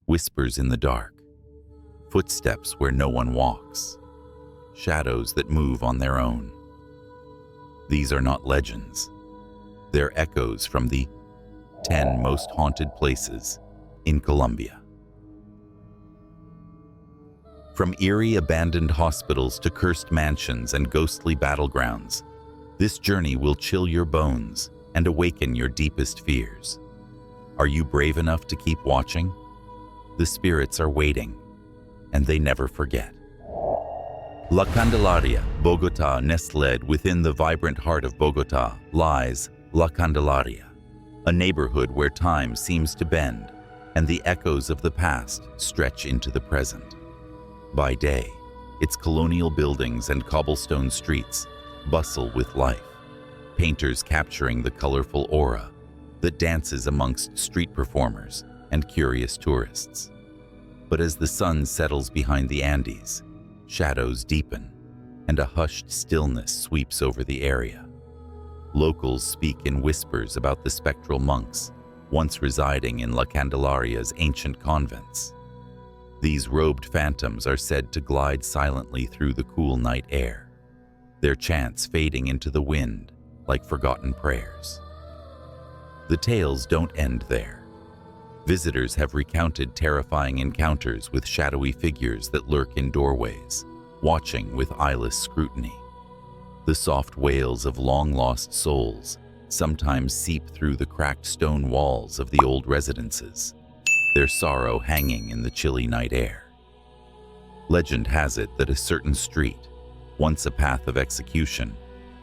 whispers in the dark, footsteps where no one walks, shadows that move on their own. These are not legends. They're echoes from the 10 most haunted places in Colombia. From eerie abandoned hospitals to cursed mansions and ghostly battlegrounds, this journey will chill your bones and awaken your deepest fears. Are you brave enough to keep watching? The spirits are waiting, and they never forget. La Candelaria, Bogotá. Nestled within the vibrant heart of Bogotá lies La Candelaria, a neighborhood where time seems to bend and the echoes of the past stretch into the present. By day, its colonial buildings and cobblestone streets bustle with life, painters capturing the colorful aura that dances amongst street performers and curious tourists. But as the sun settles behind the Andes, shadows deepen and a hushed stillness sweeps over the area. Locals speak in whispers about the spectral monks once residing in La Candelaria's ancient convents. These robed phantoms are said to glide silently through the cool night air, their chants fading into the wind like forgotten prayers. The tales don't end there. Visitors have recounted terrifying encounters with shadowy figures that lurk in doorways, watching with eyeless scrutiny. The soft wails of long-lost souls sometimes seep through the cracked stone walls of the old residences, their sorrow hanging in the chilly night air. Legend has it that a certain street, once a path of execution,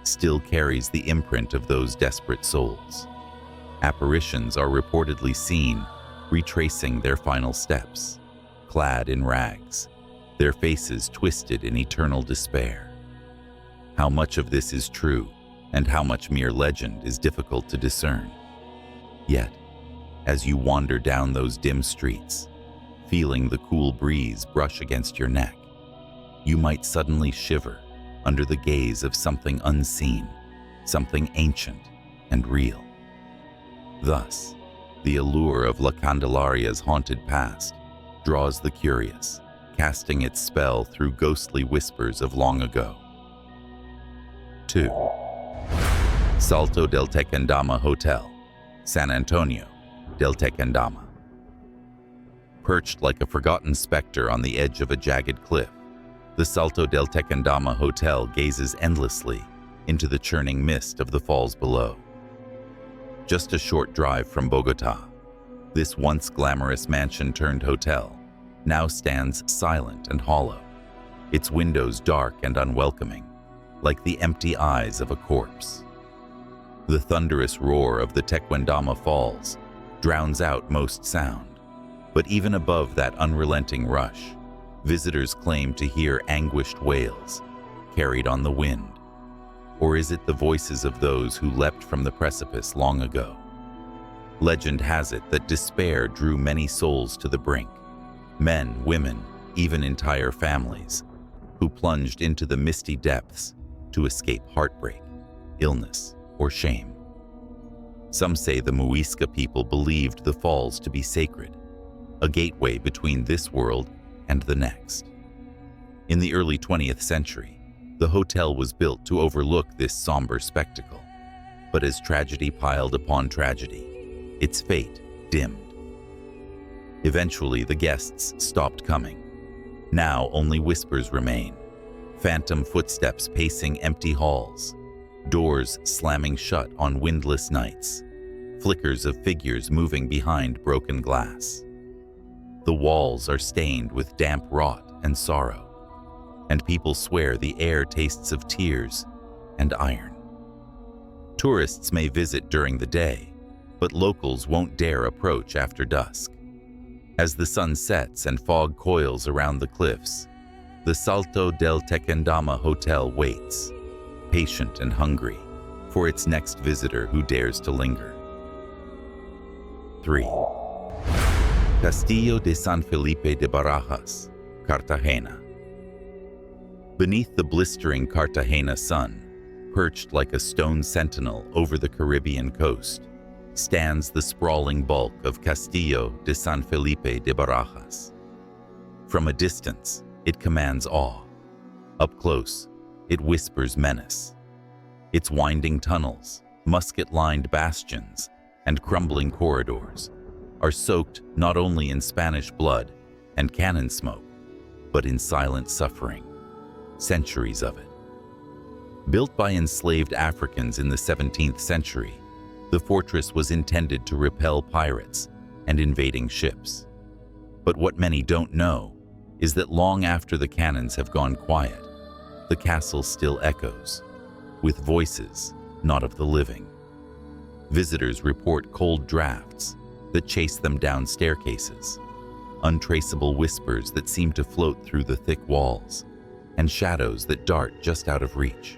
still carries the imprint of those desperate souls. Apparitions are reportedly seen retracing their final steps, clad in rags, their faces twisted in eternal despair. How much of this is true and how much mere legend is difficult to discern. Yet, as you wander down those dim streets, feeling the cool breeze brush against your neck, you might suddenly shiver under the gaze of something unseen, something ancient and real. Thus, the allure of La Candelaria's haunted past draws the curious, casting its spell through ghostly whispers of long ago. 2. Salto del Tequendama Hotel, San Antonio del Tequendama. Perched like a forgotten specter on the edge of a jagged cliff, the Salto del Tequendama Hotel gazes endlessly into the churning mist of the falls below. Just a short drive from Bogotá, this once glamorous mansion-turned-hotel now stands silent and hollow, its windows dark and unwelcoming, like the empty eyes of a corpse. The thunderous roar of the Tequendama Falls drowns out most sound, but even above that unrelenting rush, visitors claim to hear anguished wails carried on the wind. Or is it the voices of those who leapt from the precipice long ago? Legend has it that despair drew many souls to the brink, men, women, even entire families, who plunged into the misty depths to escape heartbreak, illness, or shame. Some say the Muisca people believed the falls to be sacred, a gateway between this world and the next. In the early 20th century, the hotel was built to overlook this somber spectacle, but as tragedy piled upon tragedy, its fate dimmed. Eventually, the guests stopped coming. Now only whispers remain, phantom footsteps pacing empty halls, doors slamming shut on windless nights, flickers of figures moving behind broken glass. The walls are stained with damp rot and sorrow, and people swear the air tastes of tears and iron. Tourists may visit during the day, but locals won't dare approach after dusk. As the sun sets and fog coils around the cliffs, the Salto del Tequendama Hotel waits, patient and hungry, for its next visitor who dares to linger. 3. Castillo de San Felipe de Barajas, Cartagena. Beneath the blistering Cartagena sun, perched like a stone sentinel over the Caribbean coast, stands the sprawling bulk of Castillo de San Felipe de Barajas. From a distance, it commands awe. Up close, it whispers menace. Its winding tunnels, musket-lined bastions, and crumbling corridors are soaked not only in Spanish blood and cannon smoke, but in silent suffering, centuries of it. Built by enslaved Africans in the 17th century, the fortress was intended to repel pirates and invading ships. But what many don't know is that long after the cannons have gone quiet, the castle still echoes, with voices not of the living. Visitors report cold drafts that chase them down staircases, untraceable whispers that seem to float through the thick walls, and shadows that dart just out of reach.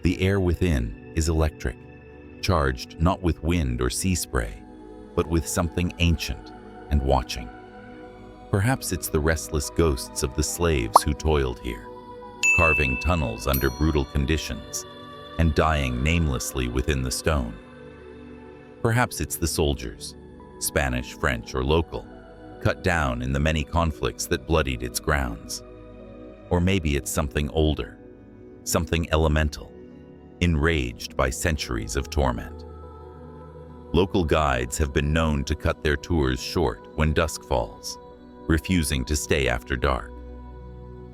The air within is electric, charged not with wind or sea spray, but with something ancient and watching. Perhaps it's the restless ghosts of the slaves who toiled here, carving tunnels under brutal conditions and dying namelessly within the stone. Perhaps it's the soldiers, Spanish, French, or local, cut down in the many conflicts that bloodied its grounds. Or maybe it's something older, something elemental, enraged by centuries of torment. Local guides have been known to cut their tours short when dusk falls, refusing to stay after dark.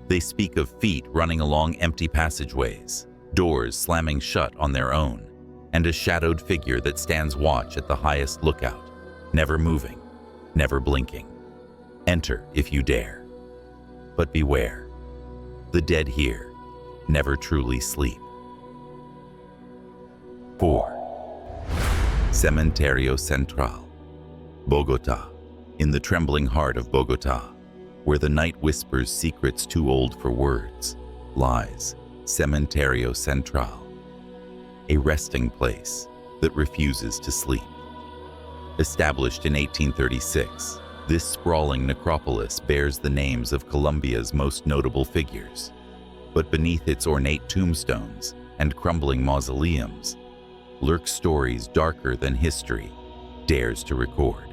They speak of feet running along empty passageways, doors slamming shut on their own, and a shadowed figure that stands watch at the highest lookout, never moving, never blinking. Enter if you dare. But beware, the dead here never truly sleep. 4. Cementerio Central, Bogota, in the trembling heart of Bogota, where the night whispers secrets too old for words, lies Cementerio Central, a resting place that refuses to sleep. Established in 1836, this sprawling necropolis bears the names of Colombia's most notable figures, but beneath its ornate tombstones and crumbling mausoleums lurk stories darker than history dares to record.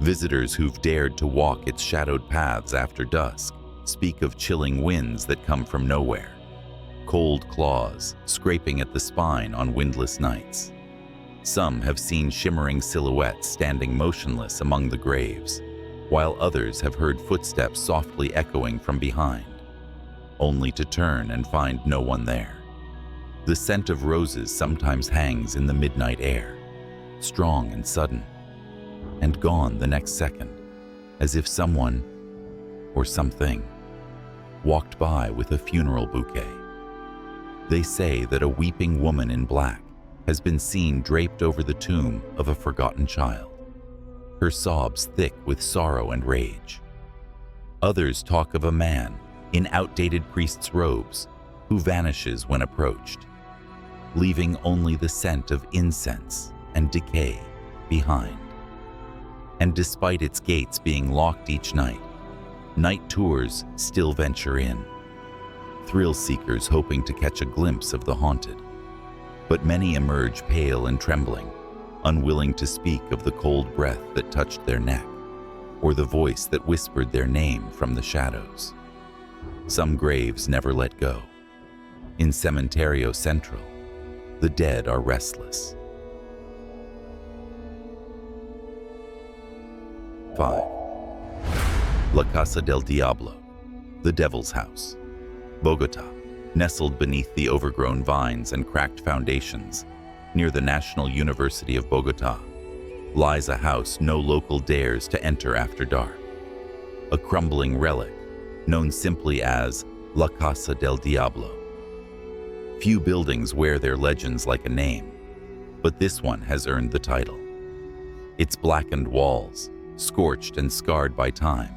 Visitors who've dared to walk its shadowed paths after dusk speak of chilling winds that come from nowhere, cold claws scraping at the spine on windless nights. Some have seen shimmering silhouettes standing motionless among the graves, while others have heard footsteps softly echoing from behind, only to turn and find no one there. The scent of roses sometimes hangs in the midnight air, strong and sudden, and gone the next second, as if someone, or something, walked by with a funeral bouquet. They say that a weeping woman in black has been seen draped over the tomb of a forgotten child, her sobs thick with sorrow and rage. Others talk of a man in outdated priest's robes who vanishes when approached, leaving only the scent of incense and decay behind. And despite its gates being locked each night tours still venture in, thrill seekers hoping to catch a glimpse of the haunted. But many emerge pale and trembling, unwilling to speak of the cold breath that touched their neck, or the voice that whispered their name from the shadows. Some graves never let go. In Cementerio Central, the dead are restless. 5. La Casa del Diablo, the Devil's House, Bogota, nestled beneath the overgrown vines and cracked foundations, near the National University of Bogota, lies a house no local dares to enter after dark. A crumbling relic, known simply as La Casa del Diablo. Few buildings wear their legends like a name, but this one has earned the title. Its blackened walls, scorched and scarred by time,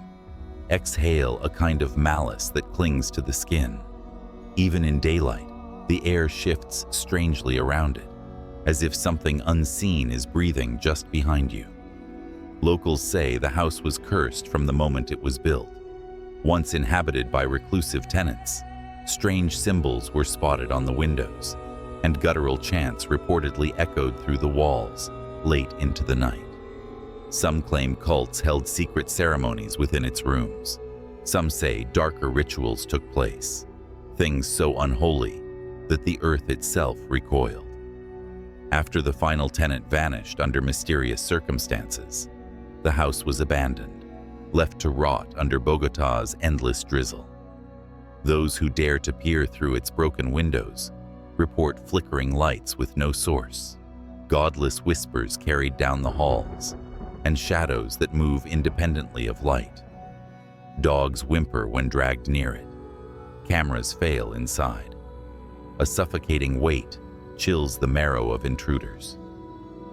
exhale a kind of malice that clings to the skin. Even in daylight, the air shifts strangely around it, as if something unseen is breathing just behind you. Locals say the house was cursed from the moment it was built. Once inhabited by reclusive tenants, strange symbols were spotted on the windows, and guttural chants reportedly echoed through the walls late into the night. Some claim cults held secret ceremonies within its rooms. Some say darker rituals took place, things so unholy that the earth itself recoiled. After the final tenant vanished under mysterious circumstances, the house was abandoned, left to rot under Bogotá's endless drizzle. Those who dare to peer through its broken windows report flickering lights with no source, godless whispers carried down the halls, and shadows that move independently of light. Dogs whimper when dragged near it. Cameras fail inside. A suffocating weight chills the marrow of intruders.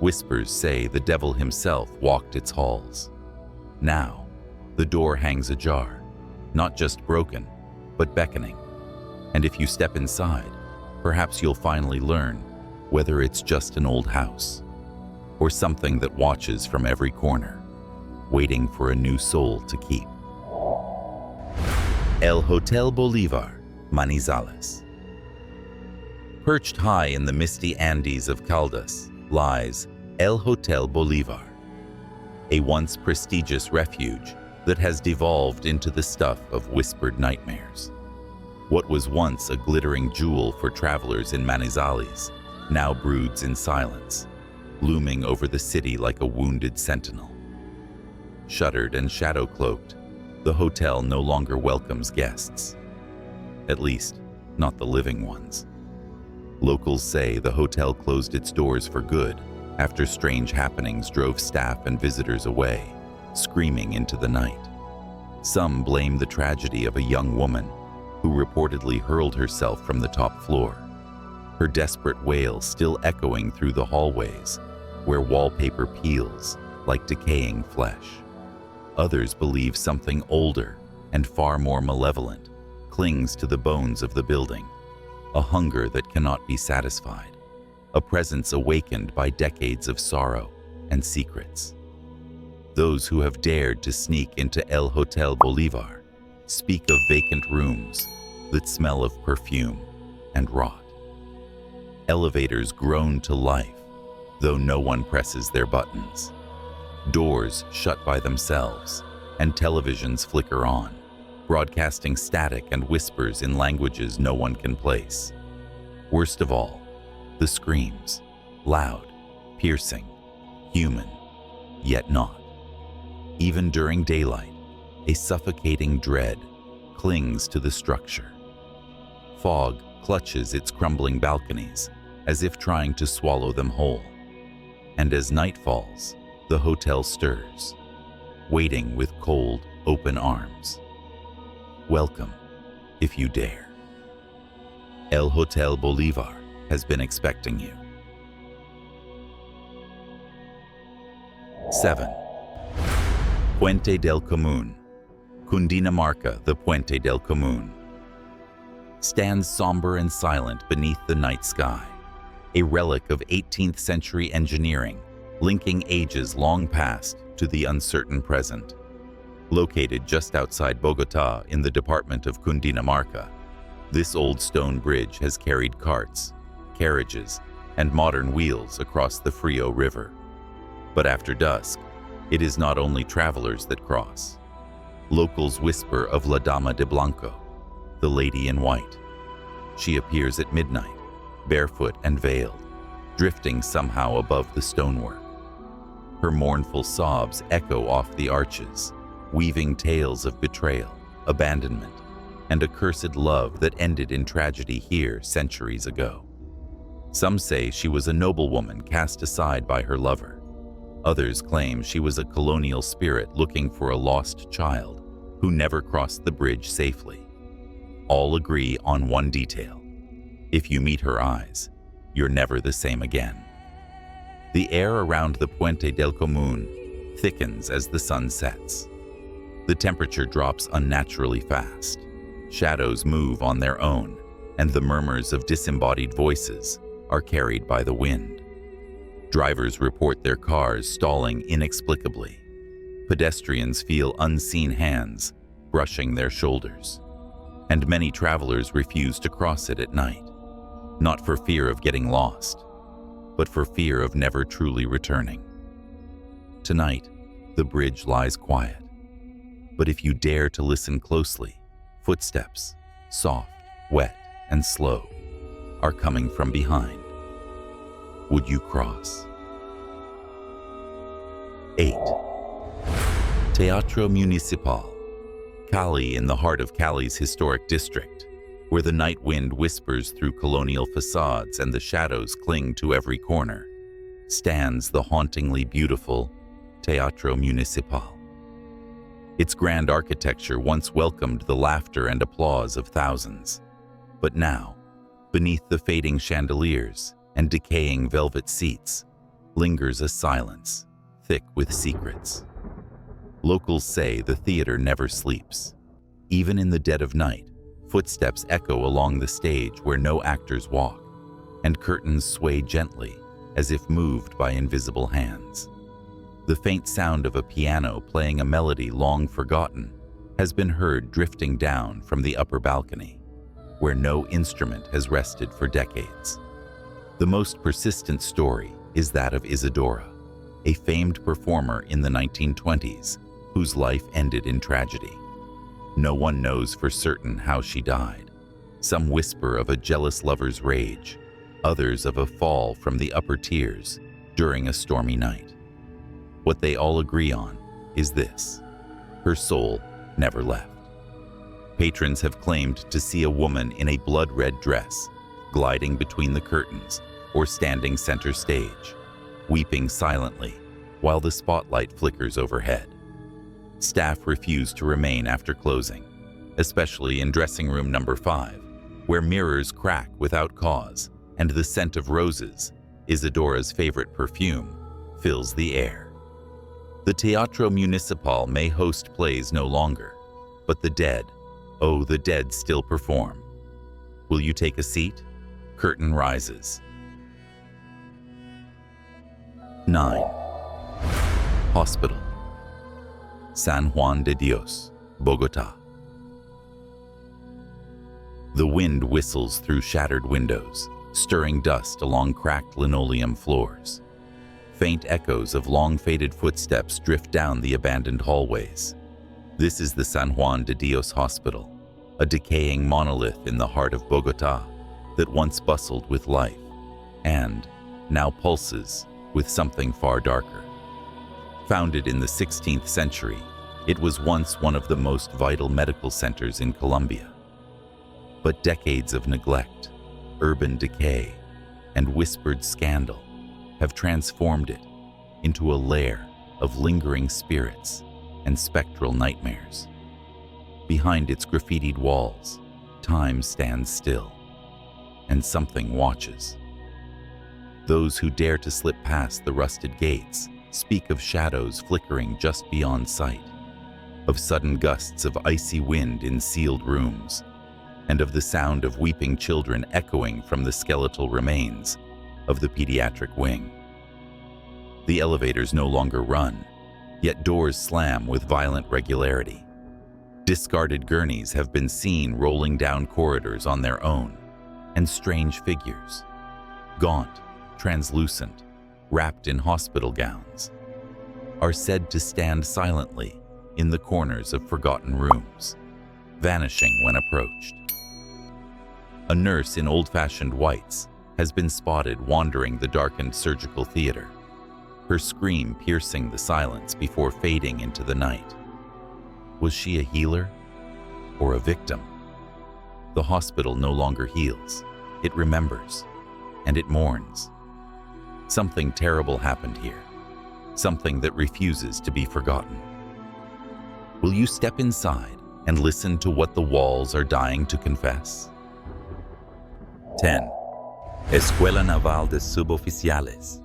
Whispers say the devil himself walked its halls. Now, the door hangs ajar, not just broken, but beckoning. And if you step inside, perhaps you'll finally learn whether it's just an old house or something that watches from every corner, waiting for a new soul to keep. El Hotel Bolivar, Manizales. Perched high in the misty Andes of Caldas lies El Hotel Bolivar, a once prestigious refuge that has devolved into the stuff of whispered nightmares. What was once a glittering jewel for travelers in Manizales now broods in silence, looming over the city like a wounded sentinel. Shuttered and shadow-cloaked, the hotel no longer welcomes guests. At least, not the living ones. Locals say the hotel closed its doors for good after strange happenings drove staff and visitors away, screaming into the night. Some blame the tragedy of a young woman who reportedly hurled herself from the top floor, her desperate wail still echoing through the hallways where wallpaper peels like decaying flesh. Others believe something older and far more malevolent clings to the bones of the building, a hunger that cannot be satisfied, a presence awakened by decades of sorrow and secrets. Those who have dared to sneak into El Hotel Bolivar speak of vacant rooms that smell of perfume and rot. Elevators groan to life, though no one presses their buttons. Doors shut by themselves, and televisions flicker on, broadcasting static and whispers in languages no one can place. Worst of all, the screams, loud, piercing, human, yet not. Even during daylight, a suffocating dread clings to the structure. Fog clutches its crumbling balconies as if trying to swallow them whole. And as night falls, the hotel stirs, waiting with cold, open arms. Welcome, if you dare. El Hotel Bolivar has been expecting you. 7. Puente del Comun, Cundinamarca. The Puente del Comun stands somber and silent beneath the night sky, a relic of 18th century engineering linking ages long past to the uncertain present. Located just outside Bogotá in the department of Cundinamarca, this old stone bridge has carried carts, carriages, and modern wheels across the Frio River. But after dusk, it is not only travelers that cross. Locals whisper of La Dama de Blanco, the lady in white. She appears at midnight, barefoot and veiled, drifting somehow above the stonework. Her mournful sobs echo off the arches, weaving tales of betrayal, abandonment, and a cursed love that ended in tragedy here centuries ago. Some say she was a noblewoman cast aside by her lover. Others claim she was a colonial spirit looking for a lost child who never crossed the bridge safely. All agree on one detail: if you meet her eyes, you're never the same again. The air around the Puente del Comun thickens as the sun sets. The temperature drops unnaturally fast. Shadows move on their own, and the murmurs of disembodied voices are carried by the wind. Drivers report their cars stalling inexplicably. Pedestrians feel unseen hands brushing their shoulders, and many travelers refuse to cross it at night. not for fear of getting lost, but for fear of never truly returning. Tonight, the bridge lies quiet, but if you dare to listen closely, footsteps, soft, wet, and slow, are coming from behind. Would you cross? 8. Teatro Municipal, Cali, in the heart of Cali's historic district, where the night wind whispers through colonial facades and the shadows cling to every corner, stands the hauntingly beautiful Teatro Municipal. Its grand architecture once welcomed the laughter and applause of thousands, but now, beneath the fading chandeliers and decaying velvet seats, lingers a silence thick with secrets. Locals say the theater never sleeps. Even in the dead of night, footsteps echo along the stage where no actors walk, and curtains sway gently as if moved by invisible hands. The faint sound of a piano playing a melody long forgotten has been heard drifting down from the upper balcony, where no instrument has rested for decades. The most persistent story is that of Isadora, a famed performer in the 1920s whose life ended in tragedy. No one knows for certain how she died. Some whisper of a jealous lover's rage, others of a fall from the upper tiers during a stormy night. What they all agree on is this: her soul never left. Patrons have claimed to see a woman in a blood-red dress, gliding between the curtains or standing center stage, weeping silently while the spotlight flickers overhead. Staff refuse to remain after closing, especially in dressing room number 5, where mirrors crack without cause and the scent of roses, Isadora's favorite perfume, fills the air. The Teatro Municipal may host plays no longer, but the dead, oh, the dead still perform. Will you take a seat? Curtain rises. 9. Hospital. San Juan de Dios, Bogota. The wind whistles through shattered windows, stirring dust along cracked linoleum floors. Faint echoes of long-faded footsteps drift down the abandoned hallways. This is the San Juan de Dios Hospital, a decaying monolith in the heart of Bogota that once bustled with life and now pulses with something far darker. Founded in the 16th century, it was once one of the most vital medical centers in Colombia. But decades of neglect, urban decay, and whispered scandal have transformed it into a lair of lingering spirits and spectral nightmares. Behind its graffitied walls, time stands still, and something watches. Those who dare to slip past the rusted gates speak of shadows flickering just beyond sight, of sudden gusts of icy wind in sealed rooms, and of the sound of weeping children echoing from the skeletal remains of the pediatric wing. The elevators no longer run, yet doors slam with violent regularity. Discarded gurneys have been seen rolling down corridors on their own, and strange figures, gaunt, translucent, wrapped in hospital gowns, are said to stand silently in the corners of forgotten rooms, vanishing when approached. A nurse in old-fashioned whites has been spotted wandering the darkened surgical theater, her scream piercing the silence before fading into the night. Was she a healer or a victim? The hospital no longer heals. It remembers, and it mourns. Something terrible happened here, something that refuses to be forgotten. Will you step inside and listen to what the walls are dying to confess? 10. Escuela Naval de Suboficiales,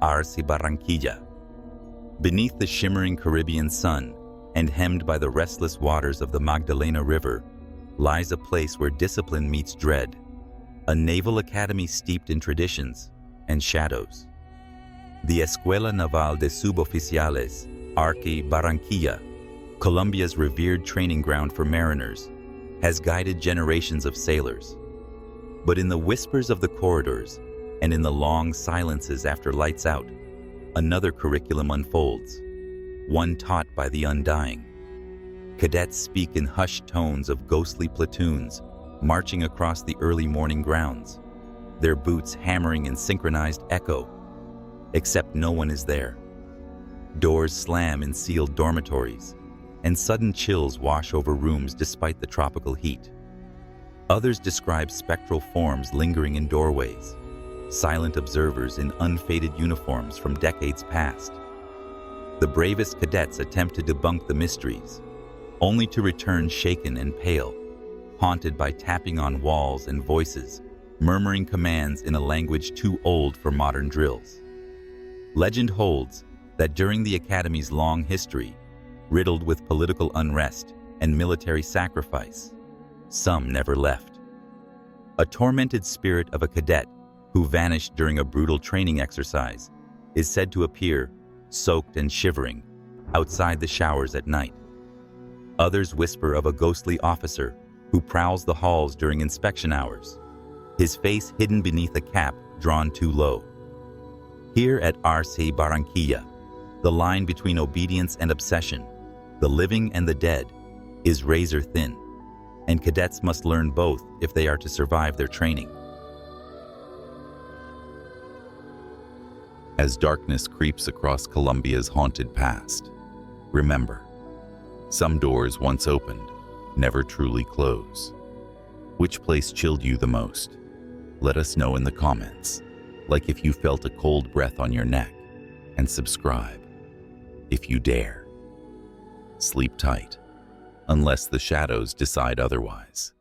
RC Barranquilla. Beneath the shimmering Caribbean sun and hemmed by the restless waters of the Magdalena River lies a place where discipline meets dread, a naval academy steeped in traditions and shadows. The Escuela Naval de Suboficiales, RC Barranquilla, Colombia's revered training ground for mariners, has guided generations of sailors. But in the whispers of the corridors and in the long silences after lights out, another curriculum unfolds, one taught by the undying. Cadets speak in hushed tones of ghostly platoons marching across the early morning grounds, their boots hammering in synchronized echo, except no one is there. Doors slam in sealed dormitories, and sudden chills wash over rooms despite the tropical heat. Others describe spectral forms lingering in doorways, silent observers in unfaded uniforms from decades past. The bravest cadets attempt to debunk the mysteries, only to return shaken and pale, haunted by tapping on walls and voices, murmuring commands in a language too old for modern drills. Legend holds that during the Academy's long history, riddled with political unrest and military sacrifice, some never left. A tormented spirit of a cadet who vanished during a brutal training exercise is said to appear, soaked and shivering, outside the showers at night. Others whisper of a ghostly officer who prowls the halls during inspection hours, his face hidden beneath a cap drawn too low. Here at Arce Barranquilla, the line between obedience and obsession, the living and the dead, is razor thin, and cadets must learn both if they are to survive their training. As darkness creeps across Colombia's haunted past, remember, some doors once opened never truly close. Which place chilled you the most? Let us know in the comments. Like if you felt a cold breath on your neck, and subscribe if you dare. Sleep tight, unless the shadows decide otherwise.